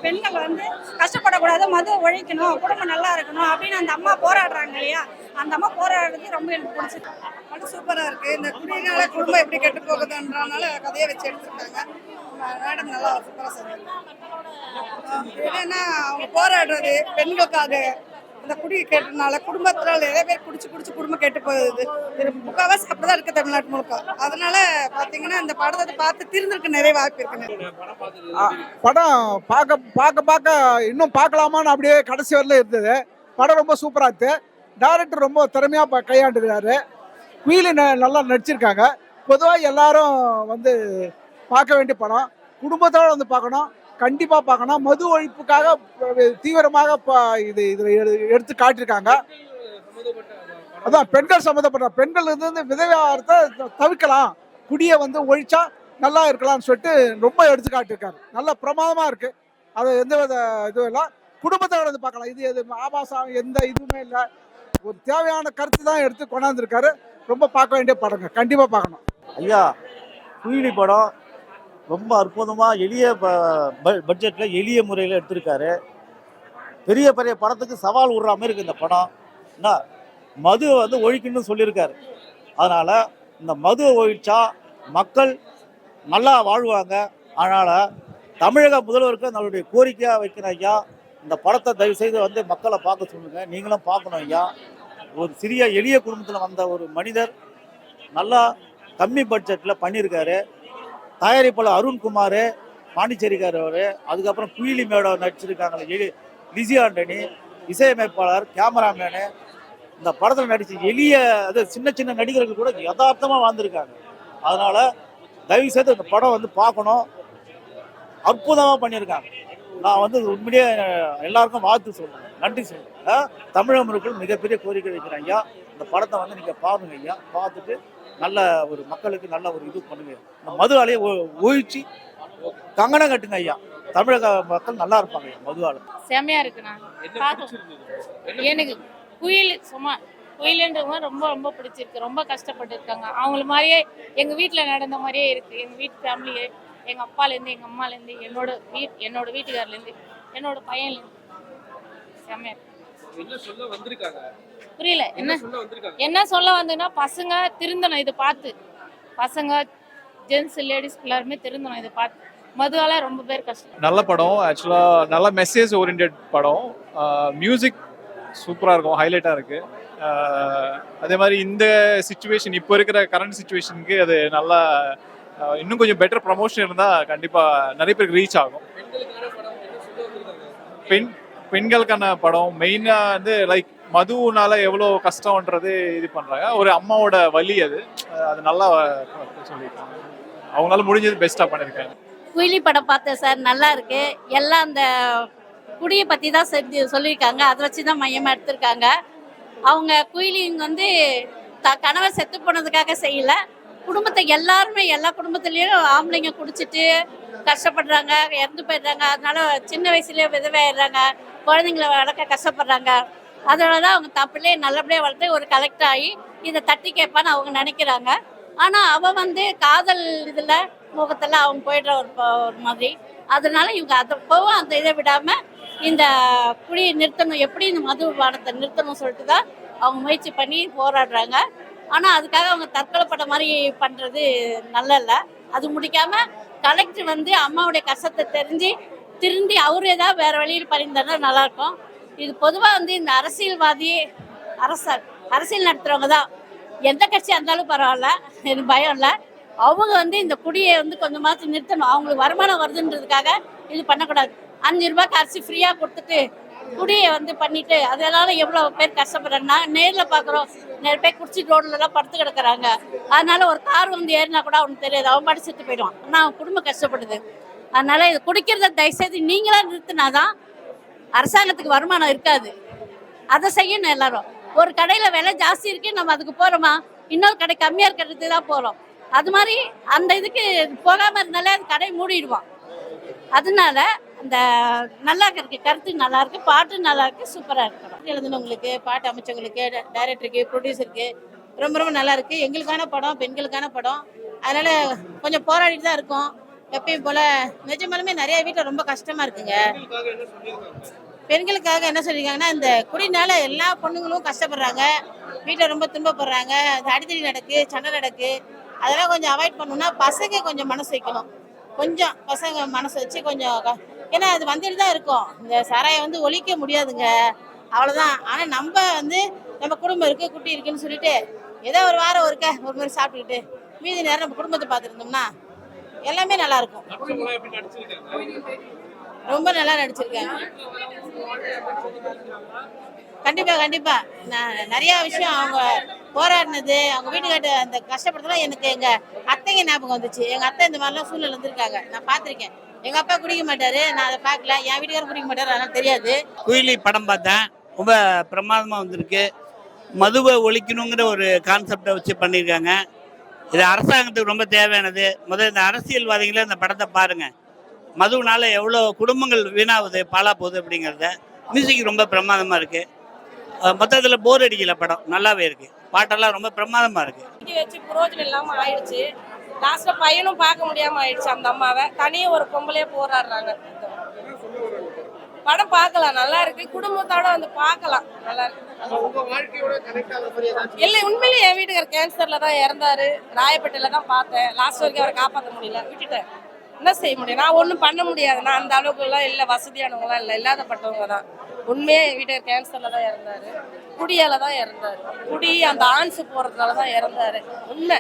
பெண்கள் வந்து கஷ்டப்படக்கூடாது, மது ஒழிக்கணும், குடும்பம் நல்லா இருக்கணும் அப்படின்னு அந்த அம்மா போராடுறாங்க இல்லையா? அந்த அம்மா போராடுறது ரொம்ப எனக்கு பிடிச்சிருக்கு. படம் சூப்பரா இருக்கு. இந்த குடியினால குடும்பம் எப்படி கெட்டு போகுதுன்றனால கதையை வச்சு எடுத்திருக்காங்க. மேடம் நல்லா சூப்பரா செஞ்சிருக்காங்க. என்னன்னா அவங்க போராடுறது பெண்களுக்காக. இந்த குடி கெட்டனால குடும்பத்துல நிறைய பேர் குடிச்சு குடிச்சு குடும்பம் கெட்டு போகுது. இது முக்காவாசி அப்படிதான் இருக்கு தமிழ்நாட்டு முழுக்க. அதனால பாத்தீங்கன்னா இந்த படத்தை பார்த்து திருந்திருக்கு நிறைய வாய்ப்பு இருக்கு. படம் பார்க்க பார்க்க பார்க்க இன்னும் பார்க்கலாமான்னு அப்படியே கடைசி வரல இருந்தது. படம் ரொம்ப சூப்பரா இருக்கு. டைரக்டர் ரொம்ப திறமையா கையாண்டுக்கிறாரு. குயிலி நல்லா நடிச்சிருக்காங்க. பொதுவாக எல்லாரும் வந்து பார்க்க வேண்டிய படம். குடும்பத்தோட வந்து பார்க்கணும், கண்டிப்பா பார்க்கணும். மது ஒழிப்புக்காக தீவிரமாக இது எடுத்து காட்டியிருக்காங்க. அதான் பெண்கள் சம்மந்தப்பட்ட பெண்கள் வந்து விதவையாரத்தை தவிர்க்கலாம், குடியை வந்து ஒழிச்சா நல்லா இருக்கலாம்னு சொல்லிட்டு ரொம்ப எடுத்து காட்டியிருக்காரு. நல்ல பிரமாதமா இருக்கு. அது எந்த வித இதுவும் இல்லை. குடும்பத்தோட வந்து பார்க்கலாம். இது எது ஆபாசம் எந்த இதுவுமே இல்லை. ஒரு தேவையான கருத்து தான் எடுத்து கொண்டாந்துருக்காரு. ரொம்ப பார்க்க வேண்டிய படங்க, கண்டிப்பா பார்க்கணும். ஐயா குயிலி படம் ரொம்ப அற்புதமாக எளிய பட்ஜெட்டில் எளிய முறையில் எடுத்திருக்காரு. பெரிய பெரிய படத்துக்கு சவால் விடுற மாதிரி இருக்குது இந்த படம். என்ன மது வந்து ஒழிக்கணும்னு சொல்லியிருக்காரு. அதனால் இந்த மது ஒழிச்சா மக்கள் நல்லா வாழ்வாங்க. அதனால் தமிழக முதல்வருக்கு நம்மளுடைய கோரிக்கையாக வைக்கிறேன் ஐயா, இந்த படத்தை தயவுசெய்து வந்து மக்களை பார்க்க சொல்லுங்கள். நீங்களும் பார்க்கணும் ஐயா. ஒரு சிறிய எளிய குடும்பத்தில் வந்த ஒரு மனிதர் நல்லா கம்மி பட்ஜெட்டில் பண்ணியிருக்காரு. தயாரிப்பாளர் அருண்குமார், பாண்டிச்சேரிக்கார் அவர். அதுக்கப்புறம் குயிலி மேடம் நடிச்சிருக்காங்க, லிசி ஆண்டனி, இசையமைப்பாளர், கேமராமேனு. இந்த படத்தில் நடிச்சு எளிய அது சின்ன சின்ன நடிகர்கள் கூட யதார்த்தமாக வாழ்ந்துருக்காங்க. அதனால் தயவுசெய்து இந்த படம் வந்து பார்க்கணும். அற்புதமாக பண்ணியிருக்காங்க. நான் வந்து உண்மையிலேயே எல்லாருக்கும் வாழ்த்து சொல்கிறேன், நன்றி சொல்கிறேன். தமிழக மக்கள் மிகப்பெரிய கோரிக்கை வைக்கிறேன் ஐயா, இந்த படத்தை வந்து நீங்கள் பாருங்க ஐயா. பார்த்துட்டு நல்ல ஒரு மக்களுக்கு நல்ல ஒரு இது பண்ணுங்க. இந்த மது ஆலையை ஒழிச்சு கங்கணம் கட்டுங்க ஐயா. தமிழக மக்கள் நல்லா இருப்பாங்க ஐயா. மது ஆலை செம்மையா இருக்குண்ணா. எனக்கு குயில் சும்மா குயிலுன்றவங்க ரொம்ப ரொம்ப பிடிச்சிருக்கு. ரொம்ப கஷ்டப்பட்டு இருக்காங்க. அவங்கள மாதிரியே எங்கள் வீட்டில் நடந்த மாதிரியே இருக்குது. எங்கள் வீட்டு ஃபேமிலியே, எங்கள் அப்பாலேருந்து, எங்கள் அம்மாலேருந்து, என்னோட வீட்டுக்காரர்லேருந்து, என்னோட பையன்லேருந்து செம்மையா இருக்கு. புரியல என்ன சொல்ல வந்ததுன்னா, பசங்க திருந்தணும் இதை பார்த்து. பசங்க ஜென்ஸ் லேடிஸ் எல்லாருமே திருந்தணும் இதை பார்த்து. மதுவால ரொம்ப பேர் கஷ்டம். நல்ல படம். ஆக்சுவலாக நல்ல மெசேஜ் ஓரியன்ட் படம். மியூசிக் சூப்பராக இருக்கும், ஹைலைட்டாக இருக்குது. அதே மாதிரி இந்த சுச்சுவேஷன், இப்போ இருக்கிற கரண்ட் சுச்சுவேஷனுக்கு அது நல்லா இன்னும் கொஞ்சம் பெட்டர் ப்ரமோஷன் இருந்தால் கண்டிப்பாக நிறைய பேருக்கு ரீச் ஆகும். பெண்களுக்கான படம் மெயினாக வந்து லைக் மதுனால எவ்வளோ கஷ்டம்ன்றது இது பண்ணுறாங்க. ஒரு அம்மாவோட வலி அது நல்லா சொல்லியிருக்காங்க. அவங்களால முடிஞ்சது பெஸ்ட்டாக பண்ணியிருக்காங்க. குயிலி படம் பார்த்தேன் சார், நல்லா இருக்கு. எல்லாம் அந்த குடியை பற்றி தான் சொல்லியிருக்காங்க. அதை வச்சு தான் மையமாக எடுத்திருக்காங்க. அவங்க குயிலிங்க வந்து கணவர் செத்து போனதுக்காக செய்யலை. குடும்பத்தை எல்லாருமே, எல்லா குடும்பத்துலேயும் ஆம்பளைங்க குடிச்சிட்டு கஷ்டப்படுறாங்க, இறந்து போயிடுறாங்க. அதனால சின்ன வயசுலேயே விதவையாயிடுறாங்க, குழந்தைங்களை வளர்க்க கஷ்டப்படுறாங்க. அதனால தான் அவங்க தப்பிலே நல்லபடியாக வளர்த்து ஒரு கலெக்டர் ஆகி இதை தட்டி கேட்பான்னு அவங்க நினைக்கிறாங்க. ஆனால் அவள் வந்து காதல் இதில் முகத்தில் அவங்க போயிடுற ஒரு மாதிரி. அதனால இவங்க அதை போவும் அந்த இதை விடாமல் இந்த குடியை நிறுத்தணும், எப்படி இந்த மதுபானத்தை நிறுத்தணும் சொல்லிட்டு தான் அவங்க முயற்சி பண்ணி போராடுறாங்க. ஆனால் அதுக்காக அவங்க தற்கொலை பட மாதிரி பண்ணுறது நல்ல இல்லை. அது முடிக்காமல் கலெக்டர் வந்து அம்மாவுடைய கஷ்டத்தை தெரிஞ்சு திருந்தி அவர் ஏதாவது வேறு வழியில் பண்ணியிருந்தாருன்னா நல்லாயிருக்கும். இது பொதுவாக வந்து இந்த அரசியல்வாதி அரசியல் நடத்துகிறவங்க தான், எந்த கட்சியாக இருந்தாலும் பரவாயில்ல, எனக்கு பயம் இல்லை. அவங்க வந்து இந்த குடியை வந்து கொஞ்சமாச்சு நிறுத்தணும். அவங்களுக்கு வருமானம் வருதுன்றதுக்காக இது பண்ணக்கூடாது. 5 ரூபாய்க்கு அரிசி ஃப்ரீயாக கொடுத்துட்டு குடியை வந்து பண்ணிட்டு அதனால எவ்வளோ பேர் கஷ்டப்படுறாங்கன்னா நேரில் பார்க்குறோம். நிறைய பேர் குடிச்சிட்டு ரோட்லலாம் படுத்து கிடக்குறாங்க. அதனால ஒரு கார் வந்து ஏறினா கூட அவனுக்கு தெரியாது, அவன் பாட்டு செத்து போயிடுவான். ஆனால் அவன் குடும்பம் கஷ்டப்படுது. அதனால இது குடிக்கிறத தயவுசெய்து நீங்களாம் நிறுத்தினாதான் அரசாங்கத்துக்கு வருமானம் இருக்காது. அதை செய்யணும் எல்லாரும். ஒரு கடையில் விலை ஜாஸ்தி இருக்கு, நம்ம அதுக்கு போகிறோமா, இன்னொரு கடை கம்மியாக இருக்கிறதுக்கு தான் போகிறோம். அது மாதிரி அந்த இதுக்கு போகாமல் இருந்தாலே அது கடை மூடிடுவான். அதனால அந்த நல்லா இருக்கு, கருத்து நல்லா இருக்கு, பாட்டு நல்லா இருக்கு, சூப்பராக இருக்கு. எழுதுனவங்களுக்கு, பாட்டு அமைச்சவங்களுக்கு, டைரக்டருக்கு, ப்ரொடியூசருக்கு ரொம்ப ரொம்ப நல்லா இருக்கு. எங்களுக்கான படம், பெண்களுக்கான படம். அதனால கொஞ்சம் போராடிட்டு தான் இருக்கோம். எப்பயும் போல நிஜமாலுமே நிறைய வீட்டில் ரொம்ப கஷ்டமா இருக்குங்க. பெண்களுக்காக என்ன சொல்லியிருக்காங்கன்னா, இந்த குடினால எல்லா பொண்ணுங்களும் கஷ்டப்படுறாங்க, வீட்டில் ரொம்ப துன்பப்படுறாங்க, இந்த அடித்தடி நடக்கு, சண்டை நடக்கு. அதெல்லாம் கொஞ்சம் அவாய்ட் பண்ணணும்னா பசங்க கொஞ்சம் மனசு வைக்கணும். கொஞ்சம் பசங்க மனசு வச்சு கொஞ்சம் ஏன்னா அது வந்துட்டு தான் இருக்கும். இந்த சாராயம் வந்து ஒழிக்க முடியாதுங்க, அவ்வளோதான். ஆனால் நம்ம குடும்பம் இருக்குது, குட்டி இருக்குன்னு சொல்லிட்டு ஏதோ ஒரு வாரம் ஒரு மாதிரி சாப்பிட்டுக்கிட்டு மீதி நேரம் நம்ம குடும்பத்தை பார்த்துருந்தோம்னா எல்லாமே நல்லா இருக்கும். ரொம்ப நல்லா நடிச்சிருக்காங்க. கண்டிப்பா கண்டிப்பா. நான் நிறைய விஷயம் அவங்க போராடினது, அவங்க வீட்டுக்காட்டு அந்த கஷ்டப்படுறதுலாம் எனக்கு எங்க அத்தைங்க ஞாபகம் வந்துச்சு. எங்க அத்தை இந்த மாதிரிலாம் சூழ்நிலை இருந்திருக்காங்க, நான் பார்த்துருக்கேன். எங்க அப்பா குடிக்க மாட்டாரு, நான் அதை பார்க்கல. என் வீட்டுக்காரர் குடிக்க மாட்டாரு, அதனால தெரியாது. குயிலி படம் பார்த்தேன், ரொம்ப பிரமாதமா வந்திருக்கு. மதுவை ஒழிக்கணுங்கிற ஒரு கான்செப்டை வச்சு பண்ணியிருக்காங்க. இது அரசாங்கத்துக்கு ரொம்ப தேவையானது. முதல்ல இந்த அரசியல்வாதிகளை இந்த படத்தை பாருங்க. மதுவினால எவ்வளோ குடும்பங்கள் வீணாகுது, பாழா போகுது அப்படிங்கிறத. மியூசிக் ரொம்ப பிரமாதமா இருக்கு. மொத்தத்தில் போர் அடிக்கல, படம் நல்லாவே இருக்கு. பாட்டெல்லாம் ரொம்ப பிரமாதமா இருக்கு. வச்சு புரோஜனம் இல்லாம ஆயிடுச்சு. லாஸ்ட்ல பையனும் பார்க்க முடியாம ஆயிடுச்சு. அந்த அம்மாவை தனியே ஒரு பொம்பளையே போராடுறாங்க. படம் பார்க்கலாம், நல்லா இருக்கு. குடும்பத்தோட வந்து பார்க்கலாம், நல்லா இருக்கு. இல்ல உண்மையிலேயே என் வீட்டுக்காரர் கேன்சர்ல தான் இறந்தாரு. ராயப்பேட்டையில தான் பார்த்தேன். லாஸ்ட் வரைக்கும் அவரை காப்பாற்ற முடியல, விட்டுட்டேன். என்ன செய்ய முடியும், நான் ஒன்றும் பண்ண முடியாது. நான் அந்த அளவுக்கு எல்லாம் இல்லை, வசதியானவங்களாம் இல்லை, இல்லாதப்பட்டவங்க தான். உண்மையே என் வீட்டுக்காரர் கேன்சர்ல தான் இறந்தாரு. குடியால தான் இறந்தாரு. குடி அந்த ஆன்சு போறதுனால தான் இறந்தாரு, உண்மை.